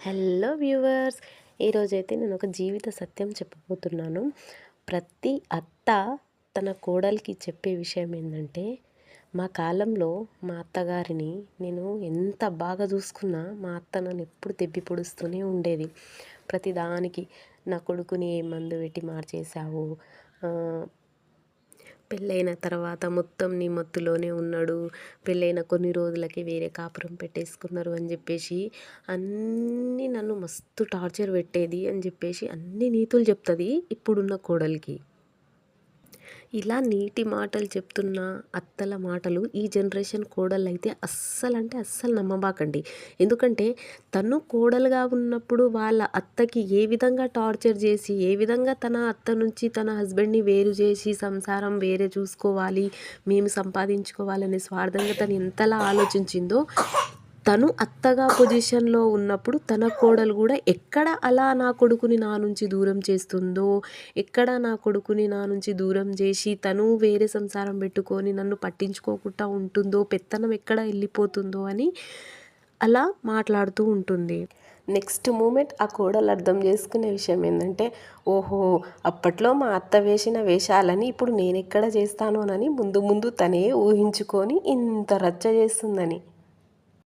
Hello viewers, ఈరోజైతే నేను ఒక జీవిత సత్యం చెప్పబోతున్నాను. ప్రతి అత్త తన కోడలికి చెప్పే విషయం ఏంటంటే, మా కాలంలో మా అత్తగారిని నేను ఎంత బాగా చూసుకున్నా మా అత్త నన్ను ఎప్పుడు దెప్పి పొడుస్తూనే ఉండేది. ప్రతిదానికి నా కొడుకుని ఏ మందు పెట్టి మార్చేసావు, పెళ్ళైన తర్వాత మొత్తం నీ మత్తులోనే ఉన్నాడు, పెళ్ళైన కొన్ని రోజులకి వేరే కాపురం పెట్టేసుకున్నారు అని చెప్పేసి అన్నీ నన్ను మస్తు టార్చర్ పెట్టేది అని చెప్పేసి అన్ని నీతులు చెప్తుంది ఇప్పుడున్న కోడలికి. ఇలా నీటి మాటలు చెప్తున్న అత్తల మాటలు ఈ జనరేషన్ కోడళ్ళైతే అస్సలు అంటే అస్సలు నమ్మబాకండి. ఎందుకంటే తను కోడలుగా ఉన్నప్పుడు వాళ్ళ అత్తకి ఏ విధంగా టార్చర్ చేసి, ఏ విధంగా తన అత్త నుంచి తన హస్బెండ్ని వేరు చేసి సంసారం వేరే చూసుకోవాలి, మేము సంపాదించుకోవాలనే స్వార్థంగా తను ఎంతలా ఆలోచించిందో, తను అత్తగా పొజిషన్లో ఉన్నప్పుడు తన కోడలు కూడా ఎక్కడ అలా నా కొడుకుని నా నుంచి దూరం చేస్తుందో, ఎక్కడ నా కొడుకుని నా నుంచి దూరం చేసి తను వేరే సంసారం పెట్టుకొని నన్ను పట్టించుకోకుండా ఉంటుందో, పెత్తనం ఎక్కడ వెళ్ళిపోతుందో అని అలా మాట్లాడుతూ ఉంటుంది. నెక్స్ట్ మూమెంట్ ఆ కోడలు అర్థం చేసుకునే విషయం ఏంటంటే, ఓహో అప్పట్లో మా అత్త వేసిన వేషాలని ఇప్పుడు నేను ఎక్కడ చేస్తానోనని ముందు ముందు తనే ఊహించుకొని ఇంత రచ్చ చేస్తుందని.